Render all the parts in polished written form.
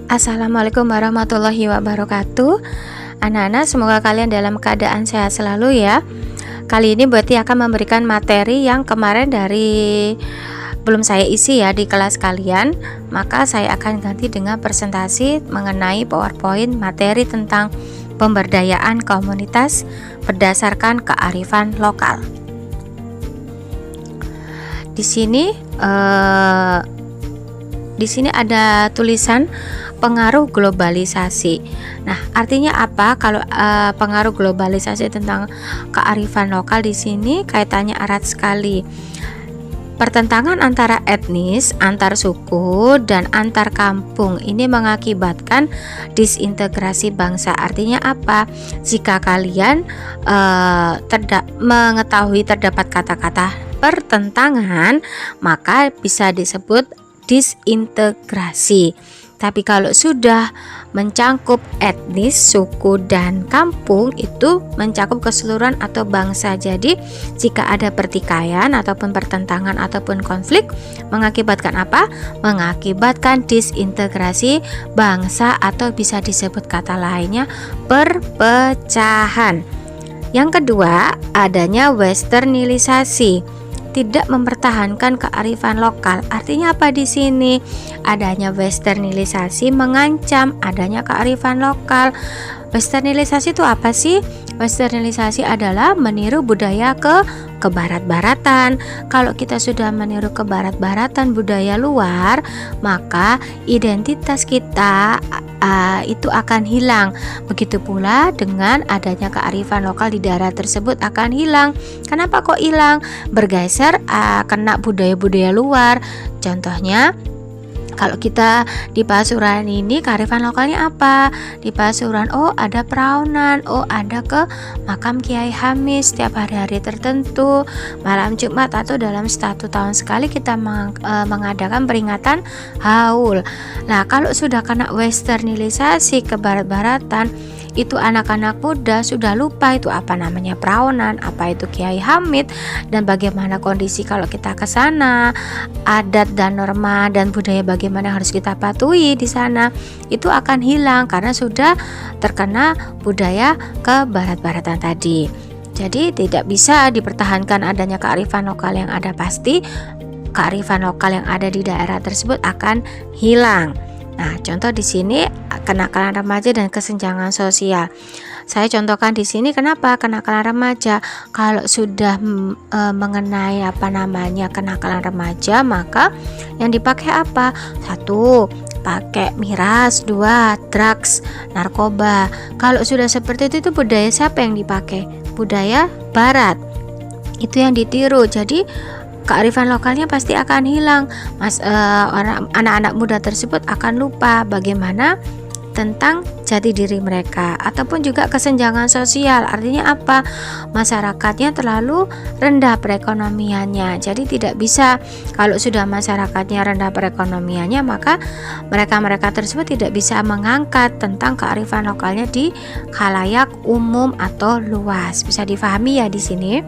Assalamualaikum warahmatullahi wabarakatuh. Anak-anak, semoga kalian dalam keadaan sehat selalu ya. Kali ini Buati akan memberikan materi yang kemarin belum saya isi ya di kelas kalian. Maka saya akan ganti dengan presentasi mengenai PowerPoint materi tentang pemberdayaan komunitas berdasarkan kearifan lokal. Di sini ada tulisan pengaruh globalisasi. Nah, artinya apa kalau pengaruh globalisasi tentang kearifan lokal? Di sini kaitannya erat sekali. Pertentangan antara etnis, antar suku, dan antar kampung ini mengakibatkan disintegrasi bangsa. Artinya apa? Jika kalian mengetahui terdapat kata-kata pertentangan, maka bisa disebut disintegrasi. Tapi kalau sudah mencangkup etnis, suku, dan kampung, itu mencakup keseluruhan atau bangsa. Jadi jika ada pertikaian ataupun pertentangan ataupun konflik, mengakibatkan apa? Mengakibatkan disintegrasi bangsa atau bisa disebut kata lainnya perpecahan. Yang kedua, adanya westernilisasi. Tidak mempertahankan kearifan lokal. Artinya apa di sini? Adanya westernilisasi mengancam adanya kearifan lokal. Westernilisasi itu apa sih? Westernilisasi adalah meniru budaya ke barat-baratan. Kalau kita sudah meniru ke barat-baratan budaya luar, maka identitas kita itu akan hilang. Begitu pula dengan adanya kearifan lokal di daerah tersebut akan hilang. Kenapa kok hilang? Bergeser kena budaya-budaya luar. Contohnya, kalau kita di Pasuruan ini kearifan lokalnya apa? Di Pasuruan, ada peraunan, ada ke makam Kiai Hamid setiap hari-hari tertentu, malam Jumat atau dalam 1 tahun sekali kita mengadakan peringatan haul. Nah, kalau sudah kena westernilisasi ke barat-baratan, itu anak-anak muda sudah lupa itu apa namanya peraunan, apa itu Kiai Hamid, dan bagaimana kondisi kalau kita ke sana, adat dan norma dan budaya bagaimana harus kita patuhi di sana, itu akan hilang karena sudah terkena budaya ke barat-baratan tadi. Jadi tidak bisa dipertahankan adanya kearifan lokal yang ada, pasti kearifan lokal yang ada di daerah tersebut akan hilang. Nah, contoh di sini kenakalan remaja dan kesenjangan sosial. Saya contohkan di sini kenapa kenakalan remaja. Kalau sudah mengenai kenakalan remaja, maka yang dipakai apa? 1, pakai miras. 2, drugs, narkoba. Kalau sudah seperti itu budaya siapa yang dipakai? Budaya barat. Itu yang ditiru. Jadi kearifan lokalnya pasti akan hilang. Anak-anak muda tersebut akan lupa bagaimana tentang jati diri mereka. Ataupun juga kesenjangan sosial. Artinya apa? Masyarakatnya terlalu rendah perekonomiannya. Jadi tidak bisa, kalau sudah masyarakatnya rendah perekonomiannya, maka mereka tersebut tidak bisa mengangkat tentang kearifan lokalnya di khalayak umum atau luas. Bisa difahami ya di sini.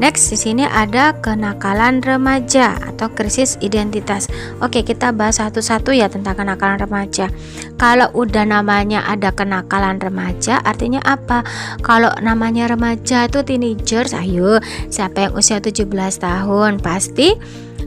Next, di sini ada kenakalan remaja atau krisis identitas. Oke, kita bahas satu-satu ya tentang kenakalan remaja. Kalau udah namanya ada kenakalan remaja, artinya apa? Kalau namanya remaja itu teenagers, ayo, siapa yang usia 17 tahun pasti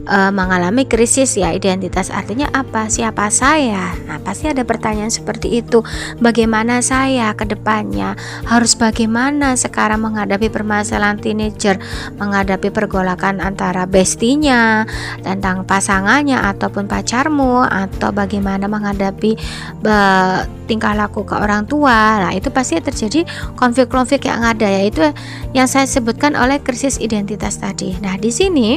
mengalami krisis ya identitas. Artinya apa? Siapa saya? Nah, pasti ada pertanyaan seperti itu. Bagaimana saya ke depannya? Harus bagaimana sekarang menghadapi permasalahan teenager, menghadapi pergolakan antara bestinya, tentang pasangannya ataupun pacarmu, atau bagaimana menghadapi tingkah laku ke orang tua. Nah, itu pasti terjadi konflik-konflik yang ada, yaitu yang saya sebutkan oleh krisis identitas tadi. Nah, di sini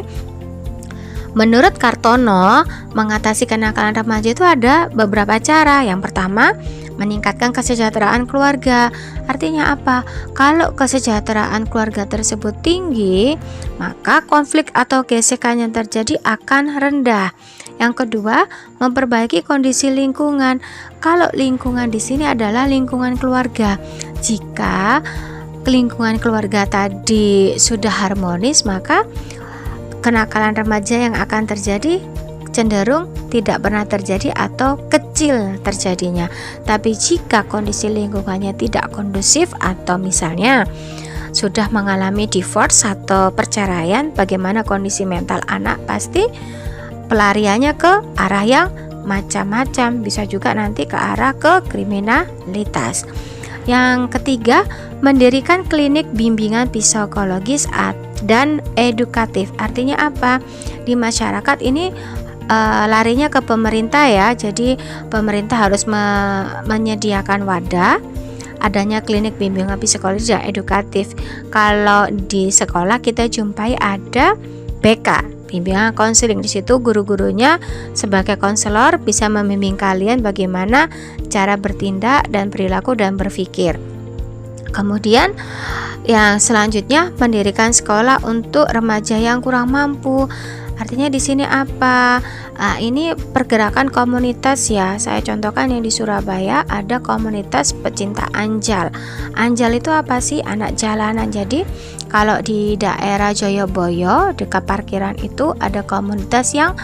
menurut Kartono, mengatasi kenakalan remaja itu ada beberapa cara. Yang pertama, meningkatkan kesejahteraan keluarga. Artinya apa? Kalau kesejahteraan keluarga tersebut tinggi, maka konflik atau gesekan yang terjadi akan rendah. Yang kedua, memperbaiki kondisi lingkungan. Kalau lingkungan di sini adalah lingkungan keluarga. Jika lingkungan keluarga tadi sudah harmonis, maka kenakalan remaja yang akan terjadi cenderung tidak pernah terjadi atau kecil terjadinya. Tapi jika kondisi lingkungannya tidak kondusif atau misalnya sudah mengalami divorce atau perceraian, bagaimana kondisi mental anak? Pasti pelariannya ke arah yang macam-macam, bisa juga nanti ke arah ke kriminalitas. Yang ketiga, mendirikan klinik bimbingan psikologis dan edukatif. Artinya apa? Di masyarakat ini larinya ke pemerintah ya. Jadi pemerintah harus menyediakan wadah adanya klinik bimbingan psikologis dan edukatif. Kalau di sekolah kita jumpai ada BK, bimbingan konseling. Di situ guru-gurunya sebagai konselor bisa membimbing kalian bagaimana cara bertindak dan perilaku dan berpikir. Kemudian yang selanjutnya, mendirikan sekolah untuk remaja yang kurang mampu. Artinya di sini apa? Ini pergerakan komunitas ya. Saya contohkan yang di Surabaya ada komunitas pecinta anjal. Anjal itu apa sih? Anak jalanan. Jadi kalau di daerah Joyoboyo dekat parkiran itu ada komunitas yang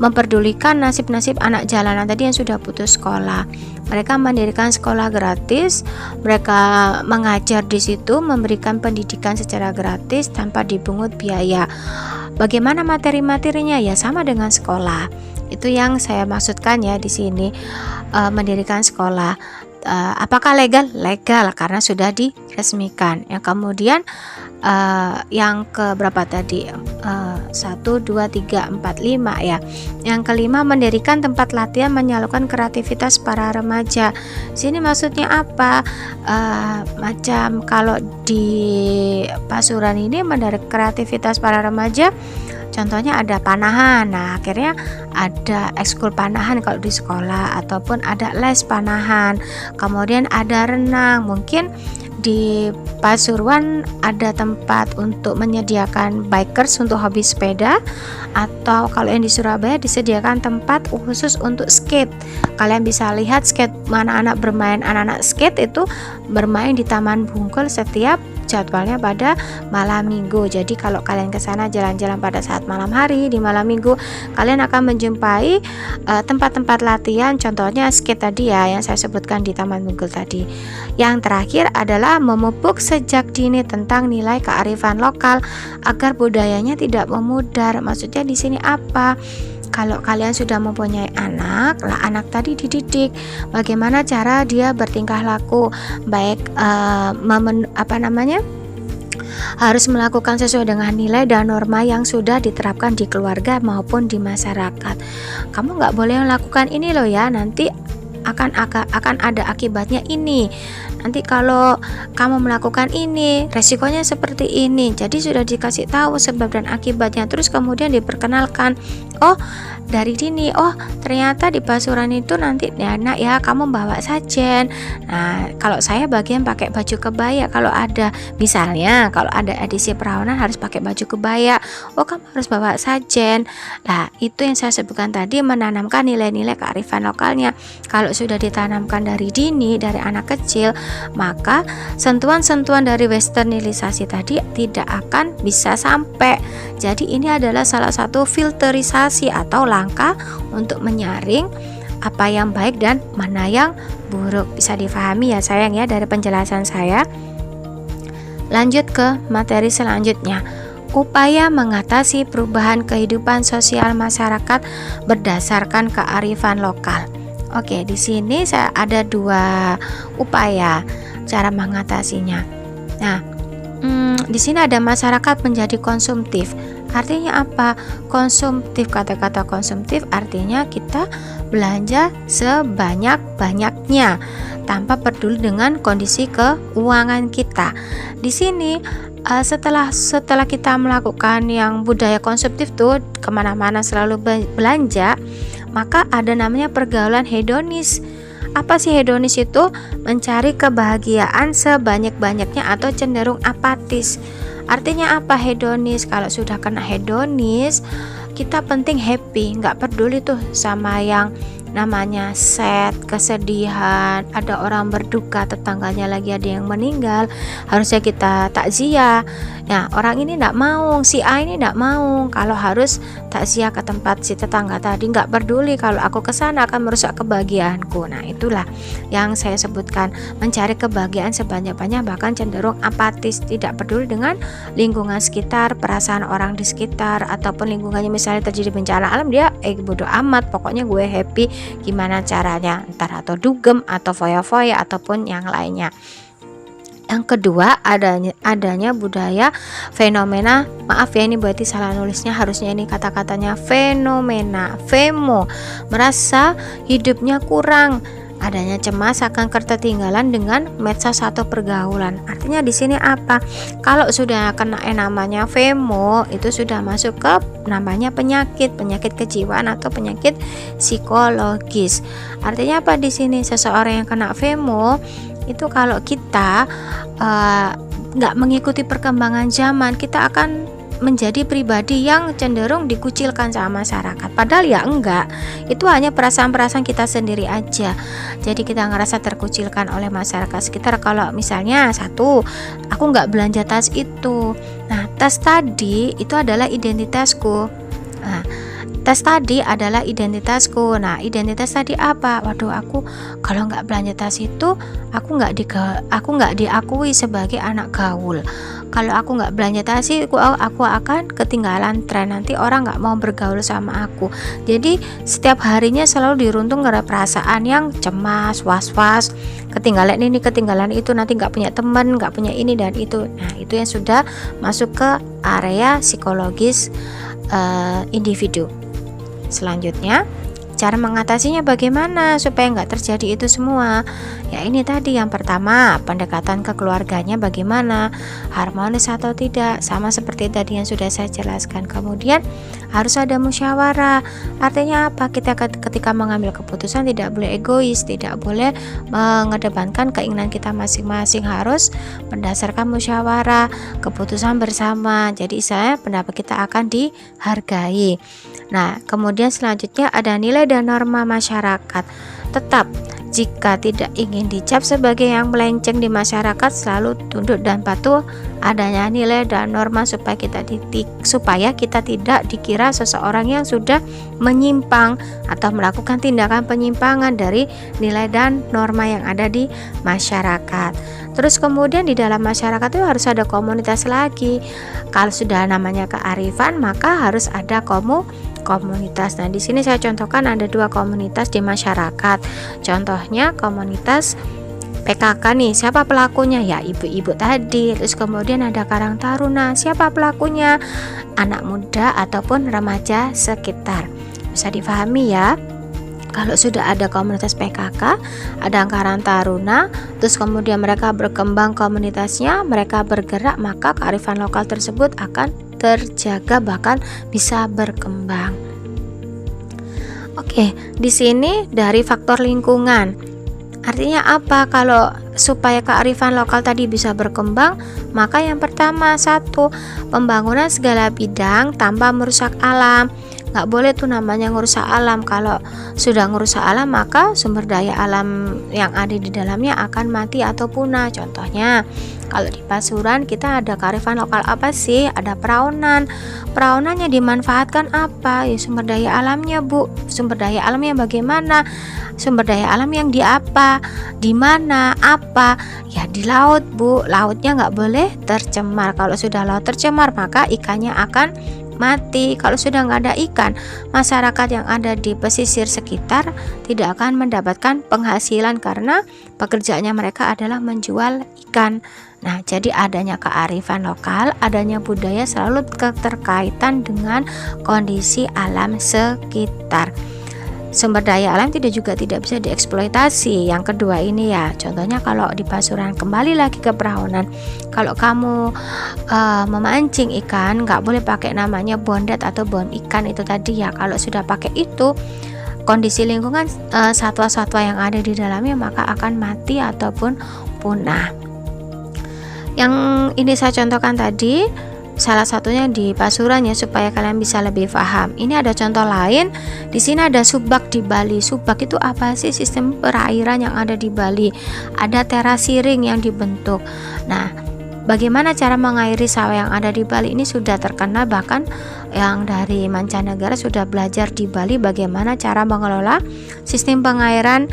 memperdulikan nasib-nasib anak jalanan tadi yang sudah putus sekolah. Mereka mendirikan sekolah gratis. Mereka mengajar di situ, memberikan pendidikan secara gratis tanpa dipungut biaya. Bagaimana materi-materinya? Ya sama dengan sekolah. Itu yang saya maksudkan ya di sini, mendirikan sekolah. Apakah legal? Legal karena sudah diresmikan. Yang kemudian yang ke berapa tadi? 1, 2, 3, 4, 5 ya. Yang kelima, mendirikan tempat latihan menyalurkan kreativitas para remaja. Sini maksudnya apa? Macam kalau di Pasuruan ini menarik kreativitas para remaja. Contohnya ada panahan. Nah, akhirnya ada ekskul panahan kalau di sekolah, ataupun ada les panahan. Kemudian ada renang. Mungkin di Pasuruan ada tempat untuk menyediakan bikers untuk hobi sepeda, atau kalau yang di Surabaya disediakan tempat khusus untuk skate. Kalian bisa lihat skate, anak-anak bermain, anak-anak skate itu bermain di Taman Bungkul setiap jadwalnya pada malam minggu. Jadi kalau kalian ke sana jalan-jalan pada saat malam hari, di malam minggu kalian akan menjumpai tempat-tempat latihan, contohnya skate tadi ya yang saya sebutkan di Taman Bungkul tadi. Yang terakhir adalah memupuk sejak dini tentang nilai kearifan lokal agar budayanya tidak memudar. Maksudnya di sini apa? Kalau kalian sudah mempunyai anak, lah anak tadi dididik bagaimana cara dia bertingkah laku, baik harus melakukan sesuai dengan nilai dan norma yang sudah diterapkan di keluarga maupun di masyarakat. Kamu nggak boleh melakukan ini loh ya, nanti akan ada akibatnya ini. Nanti kalau kamu melakukan ini, resikonya seperti ini. Jadi sudah dikasih tahu sebab dan akibatnya. Terus kemudian diperkenalkan, oh dari dini, oh ternyata di Pasuruan itu nanti ya nak ya kamu bawa sajen. Nah kalau saya bagian pakai baju kebaya. Kalau ada misalnya kalau ada edisi perawanan harus pakai baju kebaya, oh kamu harus bawa sajen. Nah itu yang saya sebutkan tadi, menanamkan nilai-nilai kearifan lokalnya. Kalau sudah ditanamkan dari dini, dari anak kecil, maka sentuhan-sentuhan dari westernisasi tadi tidak akan bisa sampai. Jadi ini adalah salah satu filterisasi atau langkah untuk menyaring apa yang baik dan mana yang buruk. Bisa difahami ya sayang ya dari penjelasan saya. Lanjut ke materi selanjutnya. Upaya mengatasi perubahan kehidupan sosial masyarakat berdasarkan kearifan lokal. Oke, di sini saya ada 2 upaya cara mengatasinya. Nah, di sini ada masyarakat menjadi konsumtif. Artinya apa? Konsumtif, kata-kata konsumtif artinya kita belanja sebanyak-banyaknya tanpa peduli dengan kondisi keuangan kita. Di sini setelah kita melakukan yang budaya konsumtif tuh, kemana-mana selalu belanja, maka ada namanya pergaulan hedonis. Apa sih hedonis itu? Mencari kebahagiaan sebanyak-banyaknya atau cenderung apatis. Artinya apa hedonis? Kalau sudah kena hedonis, kita penting happy, nggak peduli tuh sama yang namanya sad, kesedihan, ada orang berduka, tetangganya lagi ada yang meninggal, harusnya kita takziah. Nah, orang ini tidak mau, si A ini tidak mau kalau harus takziah ke tempat si tetangga tadi, nggak peduli kalau aku ke sana akan merusak kebahagiaanku. Nah, itulah yang saya sebutkan, mencari kebahagiaan sebanyak-banyak, bahkan cenderung apatis, tidak peduli dengan lingkungan sekitar, perasaan orang di sekitar, ataupun lingkungannya misalnya terjadi bencana alam, dia bodo amat, pokoknya gue happy gimana caranya, entar atau dugem atau foya-foya ataupun yang lainnya. Yang kedua, adanya budaya fenomena, maaf ya ini berarti salah nulisnya, harusnya ini kata-katanya fenomena, FEMO, merasa hidupnya kurang, adanya cemas akan ketertinggalan dengan medsos atau pergaulan. Artinya di sini apa? Kalau sudah kena namanya FEMO, itu sudah masuk ke namanya penyakit kejiwaan atau penyakit psikologis. Artinya apa di sini? Seseorang yang kena FEMO itu kalau kita nggak mengikuti perkembangan zaman, kita akan menjadi pribadi yang cenderung dikucilkan sama masyarakat. Padahal ya enggak, itu hanya perasaan-perasaan kita sendiri aja. Jadi kita ngerasa terkucilkan oleh masyarakat sekitar. Kalau misalnya satu, aku nggak belanja tas itu, nah tas tadi itu adalah identitasku. Nah, tas tadi adalah identitasku. Nah, identitas tadi apa? Waduh, aku kalau nggak belanja tas itu, aku nggak diakui sebagai anak gaul. Kalau aku nggak belanja tas itu, aku akan ketinggalan tren. Nanti orang nggak mau bergaul sama aku. Jadi setiap harinya selalu diruntung oleh perasaan yang cemas, was-was, ketinggalan ini, ketinggalan itu, nanti nggak punya teman, nggak punya ini dan itu. Nah, itu yang sudah masuk ke area psikologis individu. Selanjutnya, cara mengatasinya bagaimana supaya nggak terjadi itu semua? Ya ini tadi, yang pertama, pendekatan ke keluarganya bagaimana, harmonis atau tidak, sama seperti tadi yang sudah saya jelaskan. Kemudian harus ada musyawarah. Artinya apa? Kita ketika mengambil keputusan tidak boleh egois, tidak boleh mengedepankan keinginan kita masing-masing, harus berdasarkan musyawarah, keputusan bersama. Jadi saya pendapat kita akan dihargai. Nah, kemudian selanjutnya ada nilai dan norma masyarakat. Tetap, jika tidak ingin dicap sebagai yang melenceng di masyarakat, selalu tunduk dan patuh adanya nilai dan norma supaya kita tidak dikira seseorang yang sudah menyimpang atau melakukan tindakan penyimpangan dari nilai dan norma yang ada di masyarakat. Terus kemudian di dalam masyarakat itu harus ada komunitas lagi. Kalau sudah namanya kearifan, maka harus ada komunitas. Nah, di sini saya contohkan ada 2 komunitas di masyarakat. Contohnya komunitas PKK nih, siapa pelakunya? Ya ibu-ibu tadi. Terus kemudian ada Karang Taruna, siapa pelakunya? Anak muda ataupun remaja sekitar. Bisa difahami ya. Kalau sudah ada komunitas PKK, ada Karang Taruna, terus kemudian mereka berkembang komunitasnya, mereka bergerak, maka kearifan lokal tersebut akan terjaga bahkan bisa berkembang. Oke, di sini dari faktor lingkungan. Artinya apa? Kalau supaya kearifan lokal tadi bisa berkembang, maka yang pertama, 1, pembangunan segala bidang tanpa merusak alam. Nggak boleh tuh namanya ngerusak alam. Kalau sudah ngerusak alam, maka sumber daya alam yang ada di dalamnya akan mati atau punah. Contohnya, kalau di Pasuruan kita ada kearifan lokal apa sih? Ada perawanan. Perawanannya dimanfaatkan apa? Ya sumber daya alamnya, Bu. Sumber daya alamnya bagaimana? Sumber daya alam yang di apa? Di mana? Apa? Ya di laut, Bu. Lautnya nggak boleh tercemar. Kalau sudah laut tercemar, maka ikannya akan mati. Kalau sudah nggak ada ikan, masyarakat yang ada di pesisir sekitar tidak akan mendapatkan penghasilan karena pekerjaannya mereka adalah menjual ikan. Nah, jadi adanya kearifan lokal, adanya budaya selalu keterkaitan dengan kondisi alam sekitar. Sumber daya alam tidak bisa dieksploitasi. Yang kedua ini ya, contohnya kalau di Pasuruan, kembali lagi ke perawanan. Kalau kamu memancing ikan, nggak boleh pakai namanya bondet atau bon ikan itu tadi ya. Kalau sudah pakai itu, kondisi lingkungan satwa-satwa yang ada di dalamnya maka akan mati ataupun punah. Yang ini saya contohkan tadi, salah satunya di Pasuruan ya, supaya kalian bisa lebih paham. Ini ada contoh lain. Di sini ada subak di Bali. Subak itu apa sih? Sistem perairan yang ada di Bali. Ada terasiring yang dibentuk. Nah, bagaimana cara mengairi sawah yang ada di Bali ini sudah terkenal, bahkan yang dari mancanegara sudah belajar di Bali bagaimana cara mengelola sistem pengairan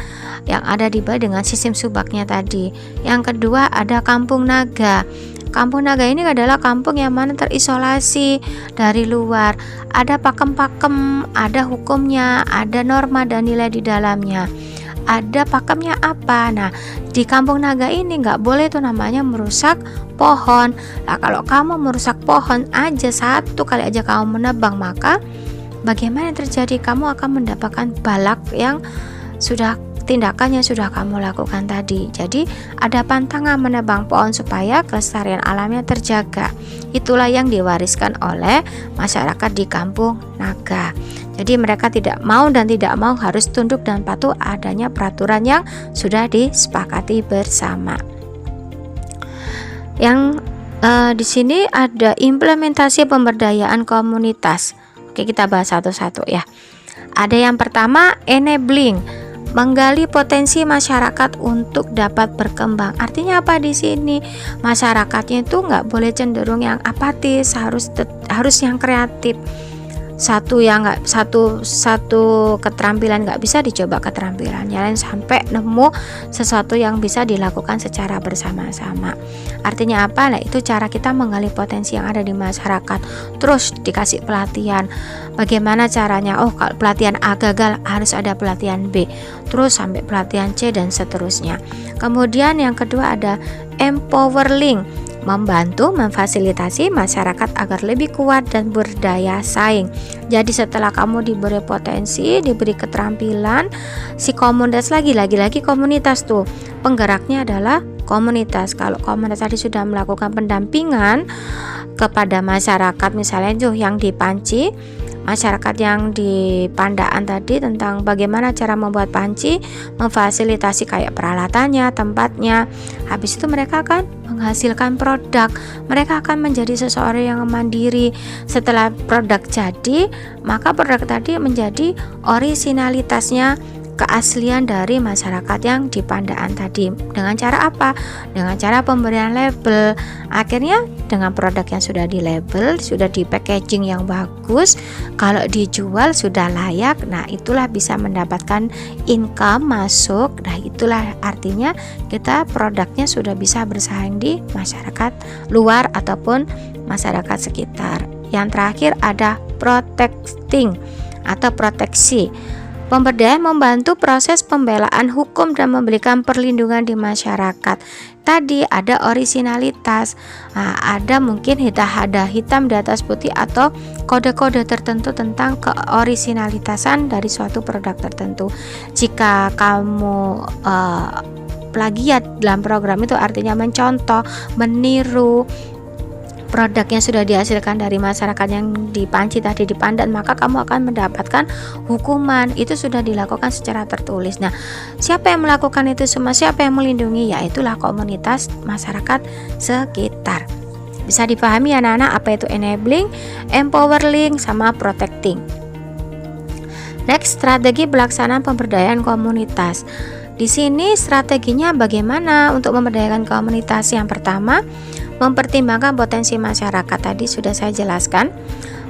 yang ada di Bali dengan sistem subaknya tadi. Yang kedua ada Kampung Naga. Kampung Naga ini adalah kampung yang mana terisolasi dari luar. Ada pakem-pakem, ada hukumnya, ada norma dan nilai di dalamnya. Ada pakemnya apa? Nah, di Kampung Naga ini nggak boleh tuh namanya merusak pohon. Nah, kalau kamu merusak pohon aja, satu kali aja kamu menebang, maka bagaimana yang terjadi? Kamu akan mendapatkan balak yang sudah tindakan yang sudah kamu lakukan tadi. Jadi ada pantangan menebang pohon supaya kelestarian alamnya terjaga. Itulah yang diwariskan oleh masyarakat di Kampung Naga. Jadi mereka tidak mau dan tidak mau harus tunduk dan patuh adanya peraturan yang sudah disepakati bersama. Yang di sini ada implementasi pemberdayaan komunitas. Oke, kita bahas satu-satu ya. Ada yang pertama enabling, menggali potensi masyarakat untuk dapat berkembang. Artinya apa di sini? Masyarakatnya itu nggak boleh cenderung yang apatis, harus yang kreatif. Satu keterampilan nggak bisa dicoba keterampilannya lain sampai nemu sesuatu yang bisa dilakukan secara bersama-sama. Artinya apa? Nah, itu cara kita menggali potensi yang ada di masyarakat. Terus dikasih pelatihan. Bagaimana caranya? Oh, kalau pelatihan A gagal harus ada pelatihan B. Terus sampai pelatihan C dan seterusnya. Kemudian yang kedua ada empowering, membantu memfasilitasi masyarakat agar lebih kuat dan berdaya saing. Jadi setelah kamu diberi potensi, diberi keterampilan, si komunitas lagi-lagi komunitas tuh penggeraknya adalah komunitas. Kalau komunitas tadi sudah melakukan pendampingan kepada masyarakat, misalnya tuh yang di Panci, masyarakat yang di Pandaan tadi tentang bagaimana cara membuat panci, memfasilitasi kayak peralatannya, tempatnya. Habis itu mereka akan menghasilkan produk. Mereka akan menjadi seseorang yang mandiri. Setelah produk jadi, maka produk tadi menjadi orisinalitasnya, keaslian dari masyarakat yang di Pandaan tadi. Dengan cara apa? Dengan cara pemberian label. Akhirnya dengan produk yang sudah di label, sudah di packaging yang bagus, kalau dijual sudah layak. Nah, itulah bisa mendapatkan income masuk. Nah, itulah artinya kita produknya sudah bisa bersaing di masyarakat luar ataupun masyarakat sekitar. Yang terakhir ada protecting atau proteksi. Pemberdayaan membantu proses pembelaan hukum dan memberikan perlindungan di masyarakat. Tadi ada orisinalitas, ada mungkin ada hitam di atas putih atau kode-kode tertentu tentang keorisinalitasan dari suatu produk tertentu. Jika kamu plagiat dalam program itu artinya mencontoh, meniru produk yang sudah dihasilkan dari masyarakat yang di Panci tadi di Pandan, maka kamu akan mendapatkan hukuman. Itu sudah dilakukan secara tertulis. Nah, siapa yang melakukan itu semua? Siapa yang melindungi? Yaitulah komunitas masyarakat sekitar. Bisa dipahami anak-anak apa itu enabling, empowering, sama protecting. Next, strategi pelaksanaan pemberdayaan komunitas. Di sini strateginya bagaimana untuk memberdayakan komunitas? Yang pertama, mempertimbangkan potensi masyarakat, tadi sudah saya jelaskan.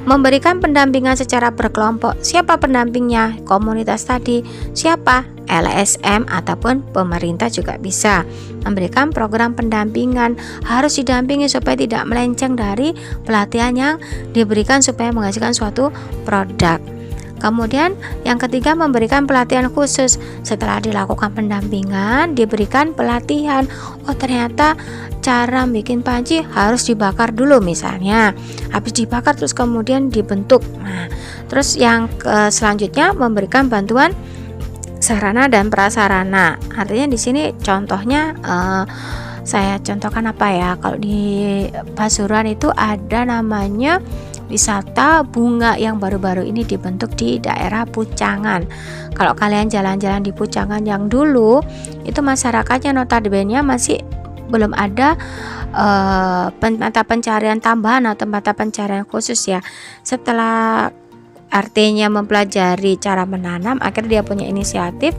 Memberikan pendampingan secara berkelompok. Siapa pendampingnya? Komunitas tadi. Siapa? LSM ataupun pemerintah juga bisa. Memberikan program pendampingan, harus didampingi supaya tidak melenceng dari pelatihan yang diberikan supaya menghasilkan suatu produk. Kemudian yang ketiga, memberikan pelatihan khusus. Setelah dilakukan pendampingan, diberikan pelatihan. Oh, ternyata cara bikin panci harus dibakar dulu misalnya. Habis dibakar terus kemudian dibentuk. Nah, terus yang selanjutnya memberikan bantuan sarana dan prasarana. Artinya di sini contohnya saya contohkan apa ya? Kalau di Pasuruan itu ada namanya wisata bunga yang baru-baru ini dibentuk di daerah Pucangan. Kalau kalian jalan-jalan di Pucangan yang dulu, itu masyarakatnya notabene masih belum ada mata pencarian tambahan atau mata pencarian khusus ya. Setelah artinya mempelajari cara menanam, akhirnya dia punya inisiatif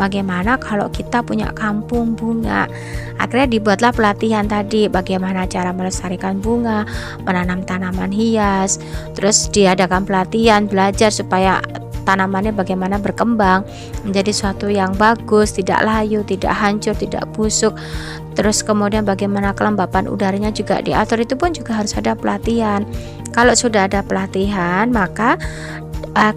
bagaimana kalau kita punya kampung bunga. Akhirnya dibuatlah pelatihan tadi, bagaimana cara melestarikan bunga, menanam tanaman hias. Terus diadakan pelatihan belajar supaya tanamannya bagaimana berkembang menjadi suatu yang bagus, tidak layu, tidak hancur, tidak busuk. Terus kemudian bagaimana kelembapan udaranya juga diatur, itu pun juga harus ada pelatihan. Kalau sudah ada pelatihan, maka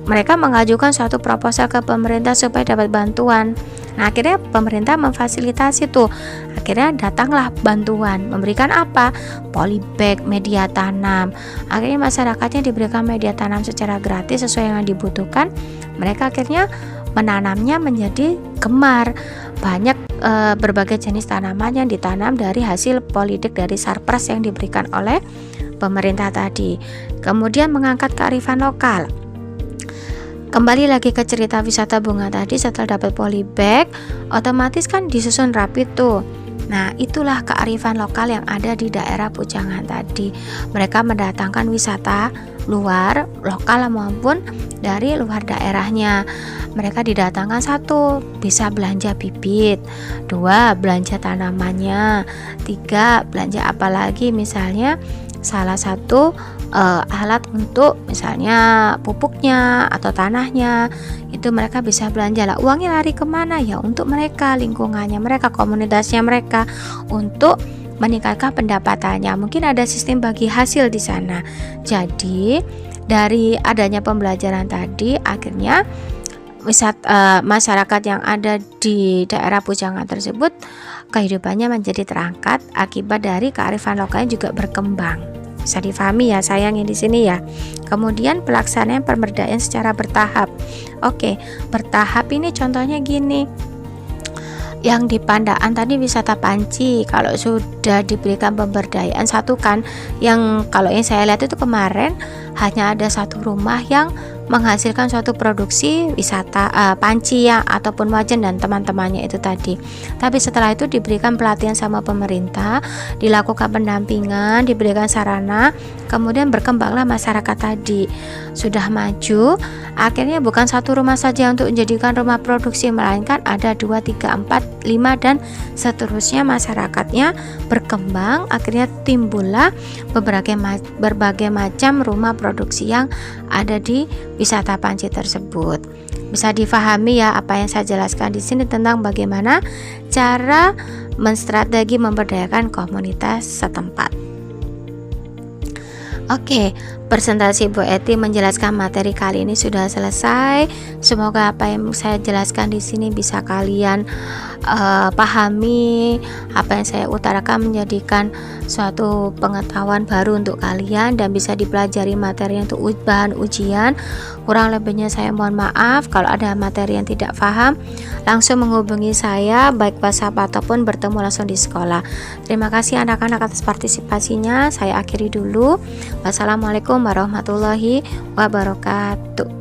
mereka mengajukan suatu proposal ke pemerintah supaya dapat bantuan. Nah, akhirnya pemerintah memfasilitasi tuh. Akhirnya datanglah bantuan. Memberikan apa? Polybag, media tanam. Akhirnya masyarakatnya diberikan media tanam secara gratis sesuai yang dibutuhkan. Mereka akhirnya menanamnya menjadi gemar. Banyak berbagai jenis tanaman yang ditanam dari hasil polybag dari sarpras yang diberikan oleh pemerintah tadi. Kemudian mengangkat kearifan lokal. Kembali lagi ke cerita wisata bunga tadi, setelah dapat polybag, otomatis kan disusun rapi tuh. Nah, itulah kearifan lokal yang ada di daerah Pujangan tadi. Mereka mendatangkan wisata luar, lokal maupun dari luar daerahnya. Mereka didatangkan, satu, bisa belanja bibit, dua, belanja tanamannya, tiga, belanja apa lagi, misalnya salah satu alat untuk misalnya pupuknya atau tanahnya, itu mereka bisa belanja lah. Uangnya lari kemana ya? Untuk mereka, lingkungannya mereka, komunitasnya mereka, untuk meningkatkan pendapatannya. Mungkin ada sistem bagi hasil di sana. Jadi dari adanya pembelajaran tadi, akhirnya masyarakat yang ada di daerah Pujangan tersebut kehidupannya menjadi terangkat akibat dari kearifan lokalnya juga berkembang. Bisa difahami ya sayangnya di sini ya. Kemudian pelaksanaan pemberdayaan secara bertahap. Oke, bertahap ini contohnya gini. Yang di Pandaan tadi wisata panci, kalau sudah diberikan pemberdayaan satu kan, yang kalau yang saya lihat itu kemarin hanya ada satu rumah yang menghasilkan suatu produksi wisata panci ya, ataupun wajan dan teman-temannya itu tadi. Tapi setelah itu diberikan pelatihan sama pemerintah, dilakukan pendampingan, diberikan sarana, kemudian berkembanglah masyarakat tadi. Sudah maju, akhirnya bukan satu rumah saja untuk menjadikan rumah produksi, melainkan ada 2, 3, 4, 5 dan seterusnya. Masyarakatnya berkembang, akhirnya timbullah berbagai macam rumah produksi yang ada di wisata panci tersebut. Bisa difahami ya apa yang saya jelaskan di sini tentang bagaimana cara menstrategi memberdayakan komunitas setempat. Oke, presentasi Bu Eti menjelaskan materi kali ini sudah selesai. Semoga apa yang saya jelaskan di sini bisa kalian pahami, apa yang saya utarakan menjadikan suatu pengetahuan baru untuk kalian dan bisa dipelajari materi untuk bahan ujian. Kurang lebihnya saya mohon maaf. Kalau ada materi yang tidak paham, langsung menghubungi saya baik WhatsApp ataupun bertemu langsung di sekolah. Terima kasih anak-anak atas partisipasinya. Saya akhiri dulu. Wassalamualaikum warahmatullahi wabarakatuh.